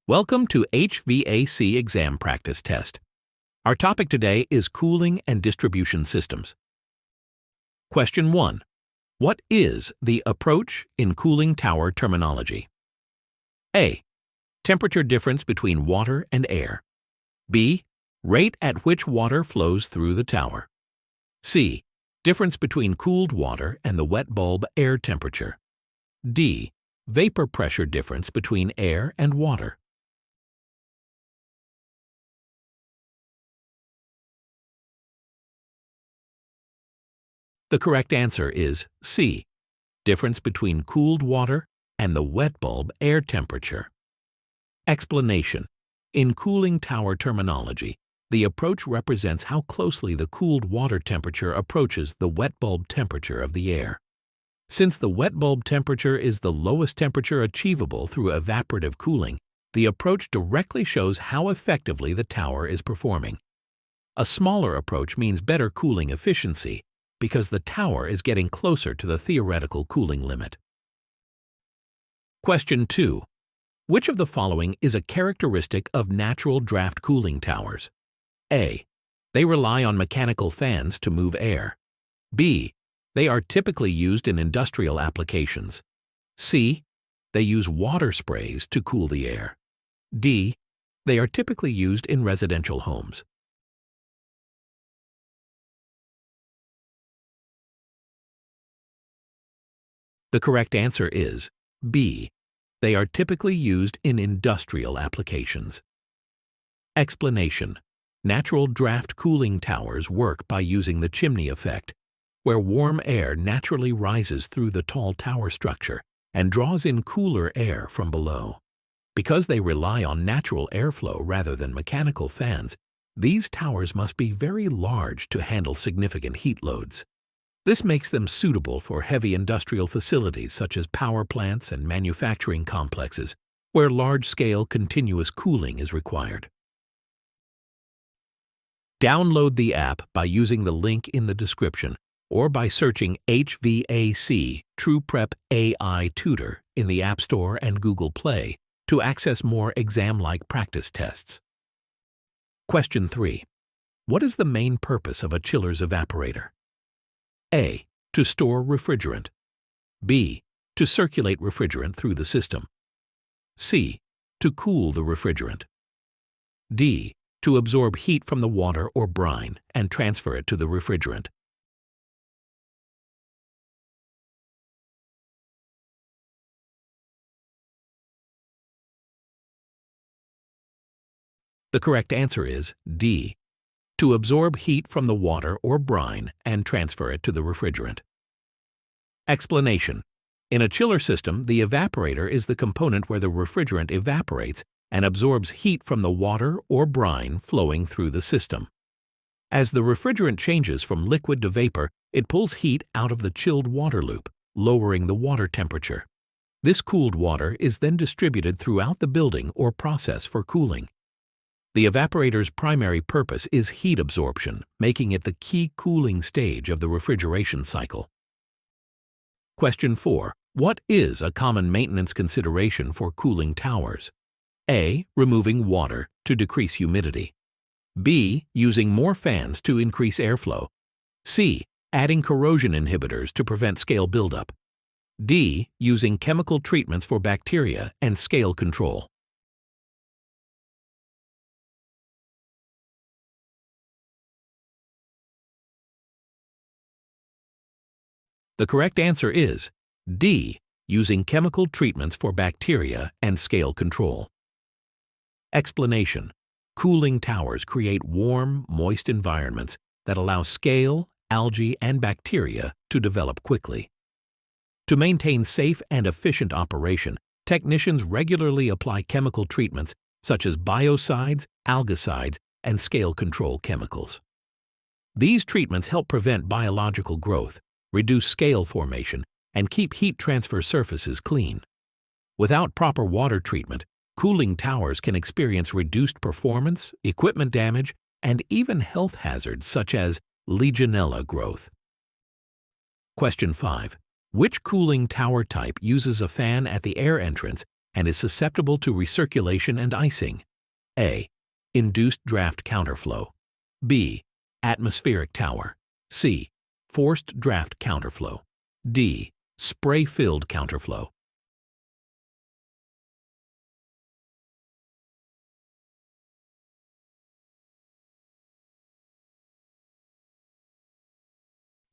Welcome to HVAC exam practice test. Our topic today is cooling and distribution systems. Question 1. What is the approach in cooling tower terminology? A. Temperature difference between water and air. B. Rate at which water flows through the tower. C. Difference between cooled water and the wet bulb air temperature. D. Vapor pressure difference between air and water. The correct answer is C. Difference between cooled water and the wet bulb air temperature. Explanation. In cooling tower terminology, the approach represents how closely the cooled water temperature approaches the wet bulb temperature of the air. Since the wet bulb temperature is the lowest temperature achievable through evaporative cooling, the approach directly shows how effectively the tower is performing. A smaller approach means better cooling efficiency because the tower is getting closer to the theoretical cooling limit. Question 2. Which of the following is a characteristic of natural draft cooling towers? A. They rely on mechanical fans to move air. B. They are typically used in industrial applications. C. They use water sprays to cool the air. D. They are typically used in residential homes. The correct answer is B. They are typically used in industrial applications. Explanation. Natural draft cooling towers work by using the chimney effect, where warm air naturally rises through the tall tower structure and draws in cooler air from below. Because they rely on natural airflow rather than mechanical fans, these towers must be very large to handle significant heat loads. This makes them suitable for heavy industrial facilities such as power plants and manufacturing complexes, where large-scale continuous cooling is required. Download the app by using the link in the description or by searching HVAC TruePrep AI Tutor in the App Store and Google Play to access more exam-like practice tests. Question 3. What is the main purpose of a chiller's evaporator? A. To store refrigerant. B. To circulate refrigerant through the system. C. To cool the refrigerant. D. To absorb heat from the water or brine and transfer it to the refrigerant. The correct answer is D. To absorb heat from the water or brine and transfer it to the refrigerant. Explanation. In a chiller system, the evaporator is the component where the refrigerant evaporates and absorbs heat from the water or brine flowing through the system. As the refrigerant changes from liquid to vapor, it pulls heat out of the chilled water loop, lowering the water temperature. This cooled water is then distributed throughout the building or process for cooling. The evaporator's primary purpose is heat absorption, making it the key cooling stage of the refrigeration cycle. Question 4. What is a common maintenance consideration for cooling towers? A. Removing water to decrease humidity. B. Using more fans to increase airflow. C. Adding corrosion inhibitors to prevent scale buildup. D. Using chemical treatments for bacteria and scale control. The correct answer is D. Using chemical treatments for bacteria and scale control. Explanation. Cooling towers create warm, moist environments that allow scale, algae, and bacteria to develop quickly. To maintain safe and efficient operation, technicians regularly apply chemical treatments such as biocides, algicides, and scale control chemicals. These treatments help prevent biological growth, reduce scale formation, and keep heat transfer surfaces clean. Without proper water treatment, cooling towers can experience reduced performance, equipment damage, and even health hazards such as Legionella growth. Question 5. Which cooling tower type uses a fan at the air entrance and is susceptible to recirculation and icing? A. Induced draft counterflow. B. Atmospheric tower. C. Forced draft counterflow. D. Spray-filled counterflow.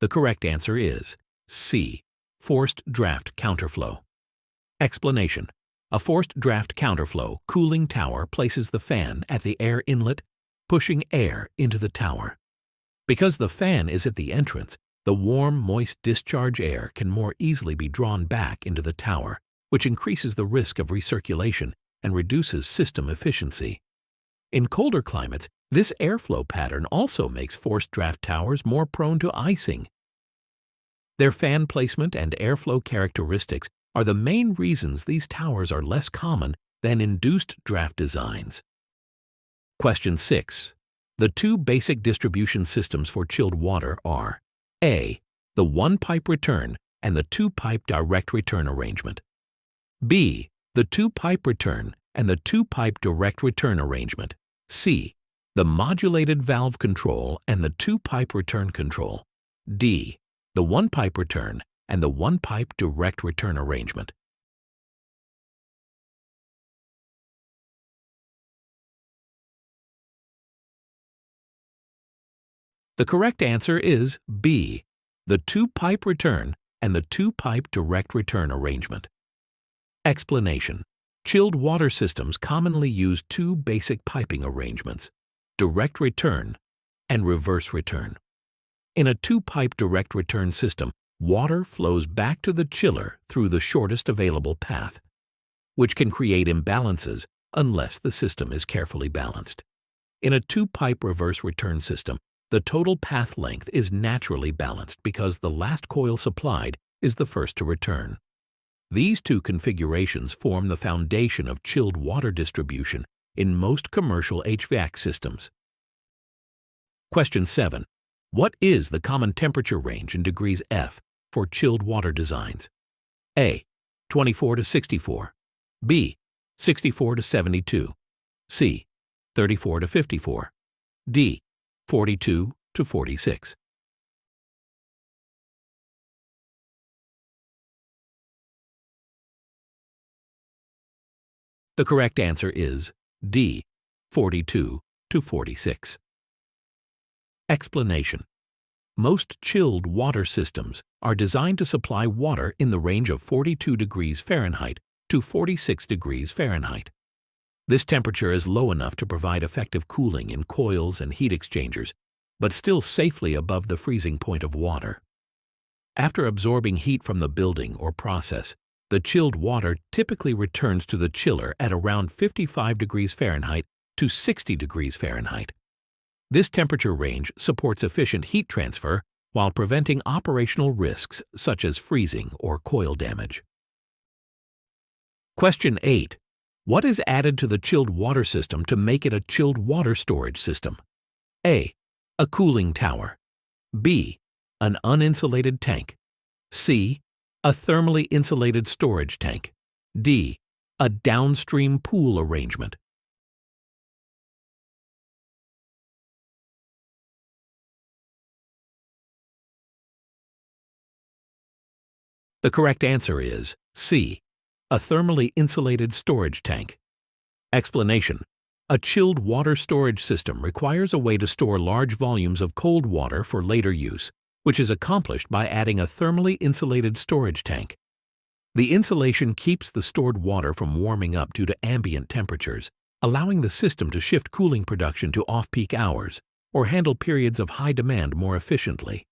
The correct answer is C. Forced draft counterflow. Explanation. A forced draft counterflow cooling tower places the fan at the air inlet, pushing air into the tower. Because the fan is at the entrance, the warm, moist discharge air can more easily be drawn back into the tower, which increases the risk of recirculation and reduces system efficiency. In colder climates, this airflow pattern also makes forced draft towers more prone to icing. Their fan placement and airflow characteristics are the main reasons these towers are less common than induced draft designs. Question 6. The two basic distribution systems for chilled water are A. The one-pipe return and the two-pipe direct return arrangement. B. The two-pipe return and the two-pipe direct return arrangement. C. The modulated valve control and the two-pipe return control. D. The one-pipe return and the one-pipe direct return arrangement. The correct answer is B. The two-pipe return and the two-pipe direct return arrangement. Explanation. Chilled water systems commonly use two basic piping arrangements: direct return and reverse return. In a two-pipe direct return system, water flows back to the chiller through the shortest available path, which can create imbalances unless the system is carefully balanced. In a two-pipe reverse return system, the total path length is naturally balanced because the last coil supplied is the first to return. These two configurations form the foundation of chilled water distribution in most commercial HVAC systems. Question 7. What is the common temperature range in degrees F for chilled water designs? A. 24 to 64. B. 64 to 72. C. 34 to 54. D. 42 to 46. The correct answer is D. 42 to 46. Explanation. Most chilled water systems are designed to supply water in the range of 42 degrees Fahrenheit to 46 degrees Fahrenheit. This temperature is low enough to provide effective cooling in coils and heat exchangers, but still safely above the freezing point of water. After absorbing heat from the building or process, the chilled water typically returns to the chiller at around 55 degrees Fahrenheit to 60 degrees Fahrenheit. This temperature range supports efficient heat transfer while preventing operational risks such as freezing or coil damage. Question 8. What is added to the chilled water system to make it a chilled water storage system? A. A cooling tower. B. An uninsulated tank. C. A thermally insulated storage tank. D. A downstream pool arrangement. The correct answer is C. A thermally insulated storage tank. Explanation. A chilled water storage system requires a way to store large volumes of cold water for later use, which is accomplished by adding a thermally insulated storage tank. The insulation keeps the stored water from warming up due to ambient temperatures, allowing the system to shift cooling production to off-peak hours or handle periods of high demand more efficiently.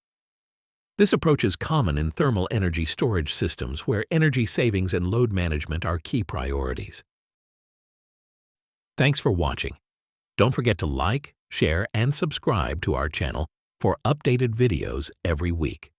This approach is common in thermal energy storage systems where energy savings and load management are key priorities. Thanks for watching. Don't forget to like, share, and subscribe to our channel for updated videos every week.